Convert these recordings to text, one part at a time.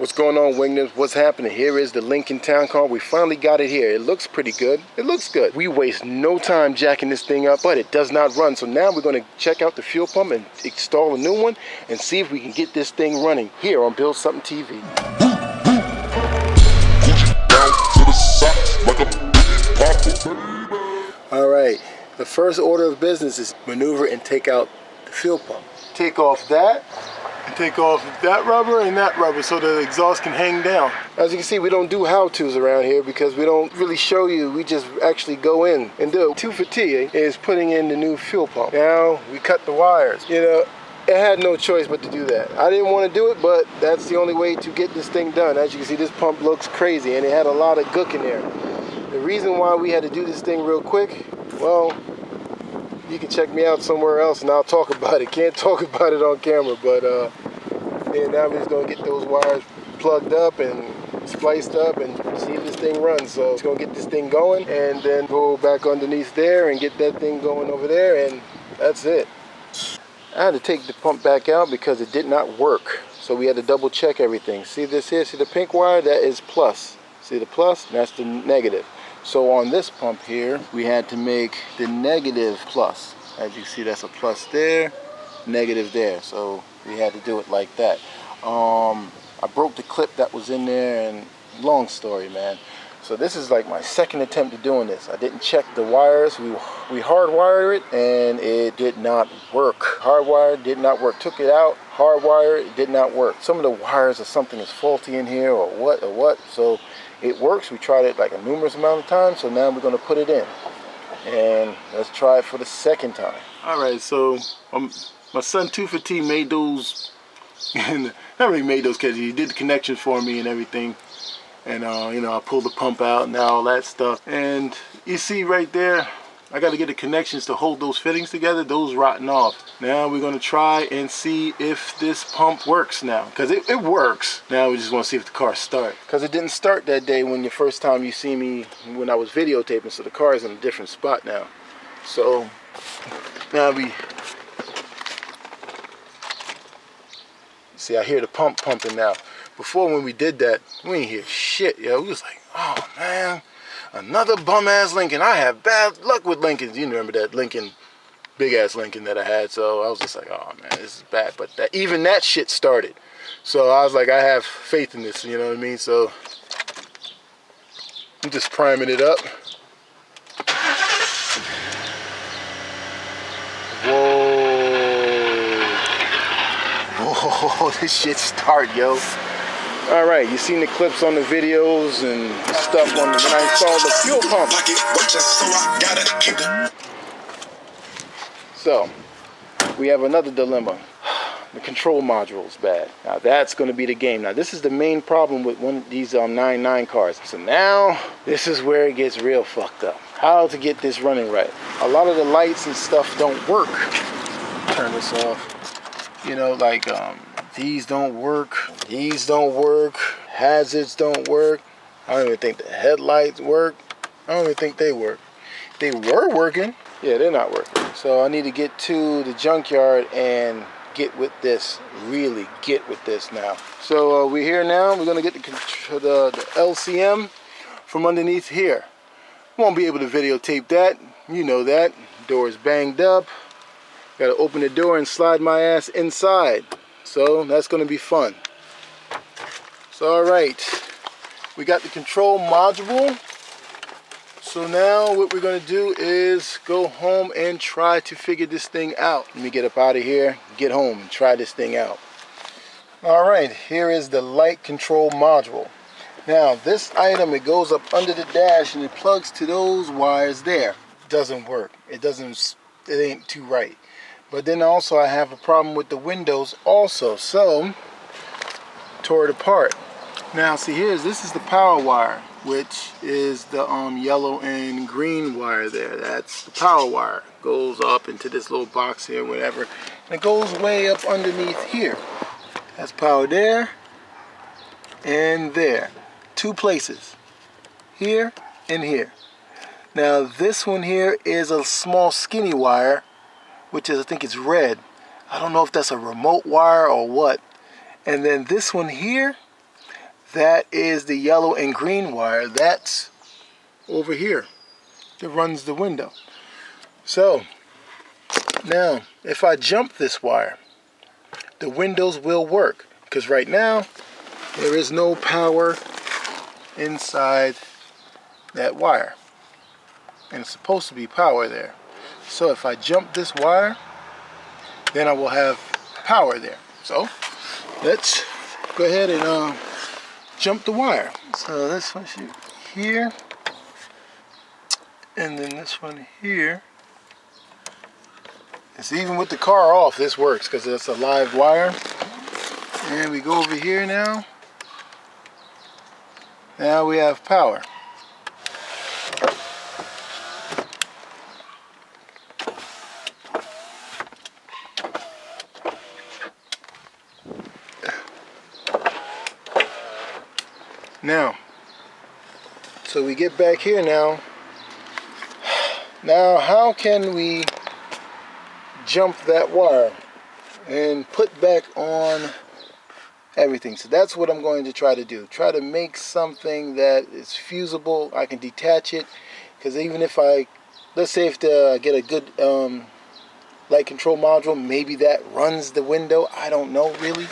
What's going on, Wingners? What's happening? Here is the Lincoln Towncar. We finally got it here. It looks pretty good. It looks good. We waste no time jacking this thing up, but it does not run. So now we're going to check out the fuel pump and install a new one and see if we can get this thing running here on Build Something TV. All right, the first order of business is maneuver and take out the fuel pump. Take off that. Take off that rubber and that rubber so the exhaust can hang down. As you can see, we don't do how-tos around here because we don't really show you. We just actually go in and do it. 2 for T is putting in the new fuel pump. Now we cut the wires. You know, I had no choice but to do that. I didn't want to do it, but that's the only way to get this thing done. As you can see, this pump looks crazy and it had a lot of gook in there. The reason why we had to do this thing real quick, well, you can check me out somewhere else and I'll talk about it. Can't talk about it on camera, but and now we're just gonna get those wires plugged up and spliced up and see if this thing runs. So it's gonna get this thing going and then go back underneath there and get that thing going over there, and that's it. I had to take the pump back out because it did not work. So we had to double check everything. See this here, see the pink wire? That is plus. See the plus? That's the negative. So on this pump here, we had to make the negative plus. As you see, that's a plus there, negative there. So we had to do it like that. I broke the clip that was in there, and long story, man. So this is like my second attempt at doing this. I didn't check the wires. We hardwired it and it did not work. Hardwired did not work. Took it out, hardwired, it did not work. Some of the wires or something is faulty in here or what. So it works. We tried it like a numerous amount of times. So now we're gonna put it in. And let's try it for the second time. All right, so my son 2 for T made those, and not really made those because he did the connections for me and everything. And you know, I pulled the pump out and all that stuff. And you see right there, I got to get the connections to hold those fittings together. Those rotten off. Now we're going to try and see if this pump works now, because it works. Now we just want to see if the car starts, because it didn't start that day when the first time you see me when I was videotaping. So the car is in a different spot now. So now we see, I hear the pump pumping now. Before, when we did that, we didn't hear shit, yo. We was like, oh man, another bum ass Lincoln. I have bad luck with Lincolns. You remember that Lincoln, big ass Lincoln that I had. So I was just like, oh man, this is bad. But even that shit started. So I was like, I have faith in this, you know what I mean? So I'm just priming it up. Whoa, this shit start, yo. All right, you seen the clips on the videos and stuff on when I installed the fuel pump. So we have another dilemma. The control module is bad. Now that's going to be the game. Now this is the main problem with one of these 9.9 cars. So now this is where it gets real fucked up. How to get this running right. A lot of the lights and stuff don't work. Turn this off. You know, like these don't work, these don't work, hazards don't work. I don't even think the headlights work. I don't even think they work. They were working. Yeah, they're not working. So I need to get to the junkyard and get with this, really get with this now. So we're here now. We're gonna get the LCM from underneath here. Won't be able to videotape that. You know that. Door is banged up. Gotta open the door and slide my ass inside. So that's gonna be fun. So all right, we got the control module. So now what we're gonna do is go home and try to figure this thing out. Let me get up out of here, get home and try this thing out. All right, here is the light control module. Now this item, it goes up under the dash and it plugs to those wires there. Doesn't work. It ain't too right. But then also I have a problem with the windows also. So tore it apart. Now see, this is the power wire, which is the yellow and green wire there. That's the power wire. Goes up into this little box here, whatever. And it goes way up underneath here. That's power there and there. 2 places. Here and here. Now this one here is a small skinny wire, which is, I think it's red. I don't know if that's a remote wire or what. And then this one here that is the yellow and green wire. That's over here that runs the window. So now if I jump this wire, the windows will work, because right now there is no power inside that wire, and it's supposed to be power there. So if I jump this wire, then I will have power there. So let's go ahead and jump the wire. So this one here, and then this one here. It's even with the car off, this works because it's a live wire. And we go over here now. Now we have power. Now, so we get back here now. Now, how can we jump that wire and put back on everything? So that's what I'm going to try to do. Try to make something that is fusible. I can detach it, because even if let's say if I get a good light control module, maybe that runs the window. I don't know really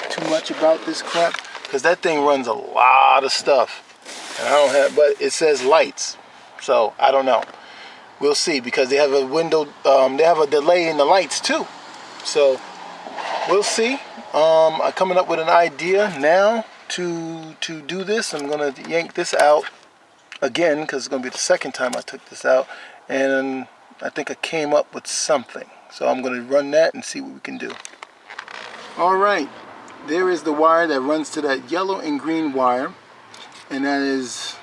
too much about this crap, because that thing runs a lot of stuff, and I don't have, but it says lights, so I don't know. We'll see, because they have a window, they have a delay in the lights too. So we'll see. I'm coming up with an idea now to do this. I'm gonna yank this out again, because it's gonna be the second time I took this out, and I think I came up with something. So I'm gonna run that and see what we can do. All right, there is the wire that runs to that yellow and green wire, and that is,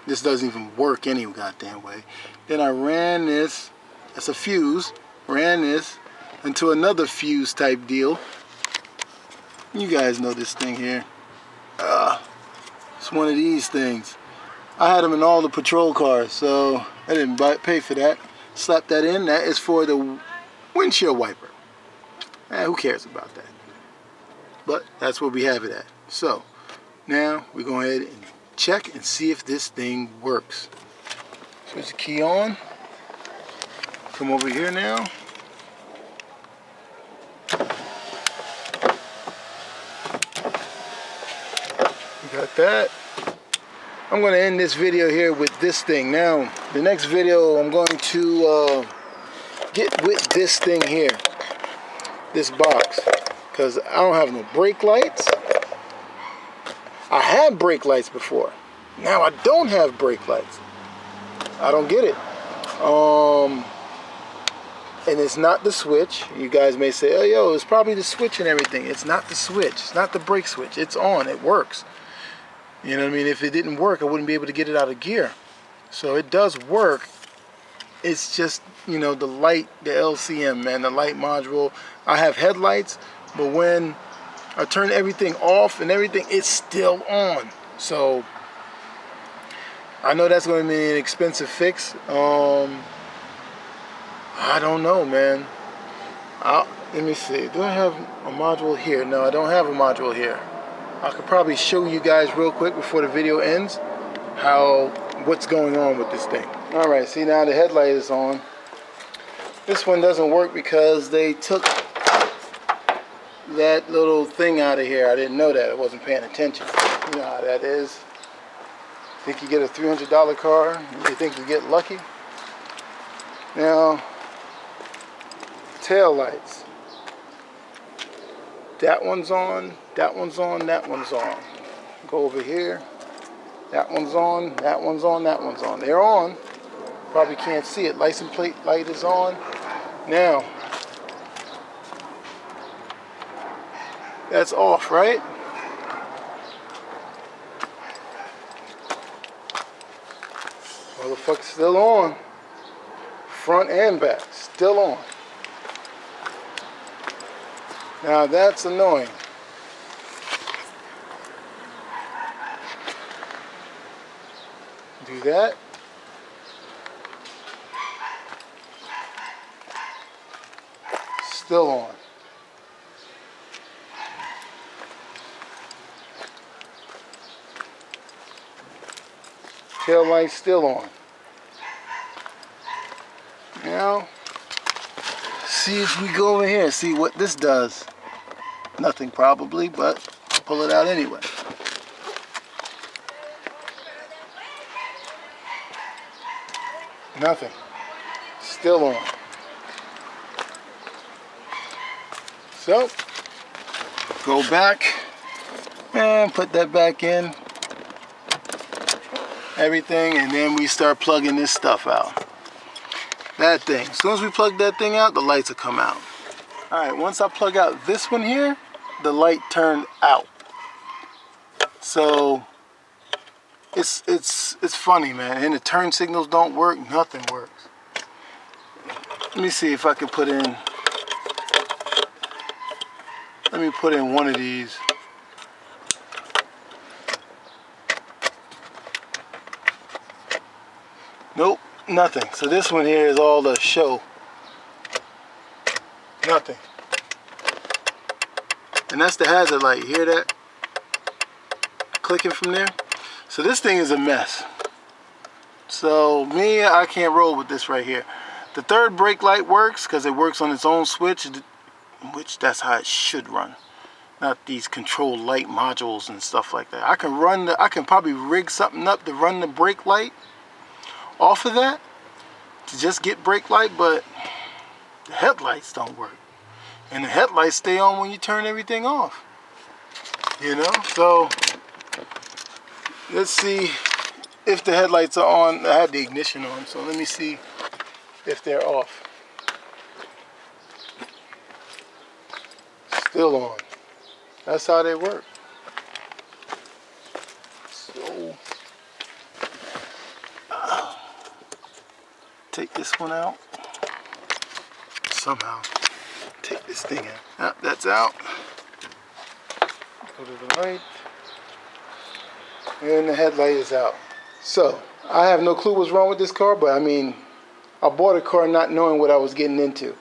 this doesn't even work any goddamn way. Then I ran this, that's a fuse, ran this into another fuse type deal. You guys know this thing here. It's one of these things. I had them in all the patrol cars, so I didn't pay for that. Slap that in. That is for the windshield wiper. Who cares about that? But that's where we have it at. So now we go ahead and check and see if this thing works. Switch the key on. Come over here now. Got that. I'm going to end this video here with this thing. Now, the next video I'm going to get with this thing here, this box, because I don't have no brake lights. I had brake lights before. Now I don't have brake lights. I don't get it. And it's not the switch. You guys may say, oh, yo, it's probably the switch and everything. It's not the switch. It's not the brake switch. It's on. It works. You know what I mean? If it didn't work, I wouldn't be able to get it out of gear. So it does work. It's just, you know, the light, the LCM, man, the light module. I have headlights, but when I turn everything off and everything, it's still on. So I know that's going to be an expensive fix. I don't know, man. Let me see. Do I have a module here? No, I don't have a module here. I could probably show you guys real quick before the video ends what's going on with this thing. All right, see, now the headlight is on. This one doesn't work because they took that little thing out of here. I didn't know that. I wasn't paying attention. You know how that is. Think you get a $300 car? You think you get lucky? Now, tail lights. That one's on, that one's on, that one's on. Go over here. That one's on, that one's on, that one's on. They're on. Probably can't see it. License plate light is on. Now, that's off, right? Motherfucker's still on. Front and back, still on. Now that's annoying. Do that. Still on. Tail light still on. Now, see if we go over here and see what this does. Nothing probably, but I'll pull it out anyway. Nothing. Still on. So, go back and put that back in. Everything, and then we start plugging this stuff out. That thing. As soon as we plug that thing out, the lights will come out. Alright, once I plug out this one here, the light turned out. So it's funny, man. And the turn signals don't work, nothing works. Let me see if I can put in, let me put in one of these. Nope, nothing. So this one here is all the show. Nothing. And that's the hazard light. You hear that? Clicking from there. So this thing is a mess. So me, I can't roll with this right here. The third brake light works because it works on its own switch, which that's how it should run. Not these control light modules and stuff like that. I can probably rig something up to run the brake light off of that to just get brake light, but the headlights don't work. And the headlights stay on when you turn everything off. You know? So let's see if the headlights are on. I had the ignition on, so let me see if they're off. Still on. That's how they work. So take this one out. Somehow take this thing out. Yep, that's out. Go to the right. And the headlight is out. So I have no clue what's wrong with this car, but I mean, I bought a car not knowing what I was getting into.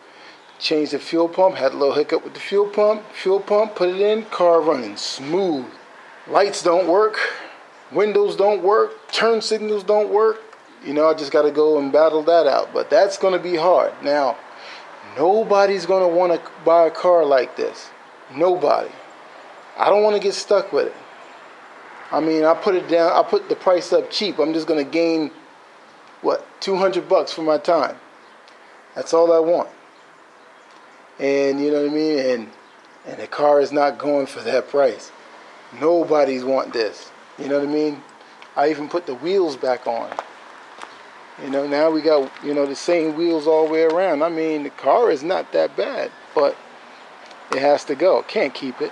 Changed the fuel pump, had a little hiccup with the fuel pump, put it in, car running smooth. Lights don't work, windows don't work, turn signals don't work. You know, I just got to go and battle that out, but that's going to be hard. Now, nobody's going to want to buy a car like this. Nobody. I don't want to get stuck with it. I mean, I put it down, I put the price up cheap. I'm just going to gain, what, $200 for my time. That's all I want. And you know what I mean? And the car is not going for that price. Nobody's want this. You know what I mean? I even put the wheels back on. You know, now we got, you know, the same wheels all the way around. I mean, the car is not that bad, but it has to go. Can't keep it.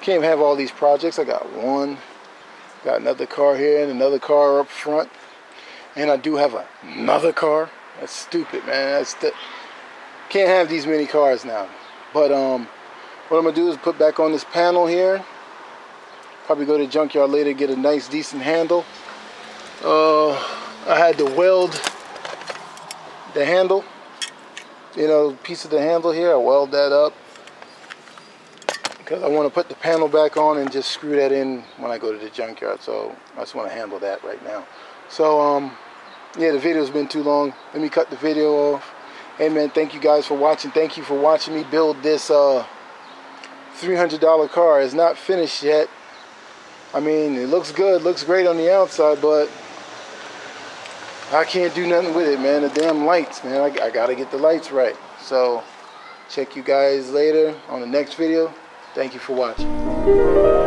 Can't have all these projects. I got one, got another car here and another car up front. And I do have another car. That's stupid, man. Can't have these many cars now. But what I'm gonna do is put back on this panel here. Probably go to the junkyard later, get a nice decent handle. I had to weld the handle, you know, piece of the handle here. I weld that up because I want to put the panel back on and just screw that in when I go to the junkyard. So I just want to handle that right now. So yeah, the video's been too long. Let me cut the video off. Hey man, thank you guys for watching. Thank you for watching me build this $300 car. It's not finished yet. I mean, it looks good, looks great on the outside, but I can't do nothing with it, man. The damn lights, man. I gotta get the lights right. So check you guys later on the next video. Thank you for watching.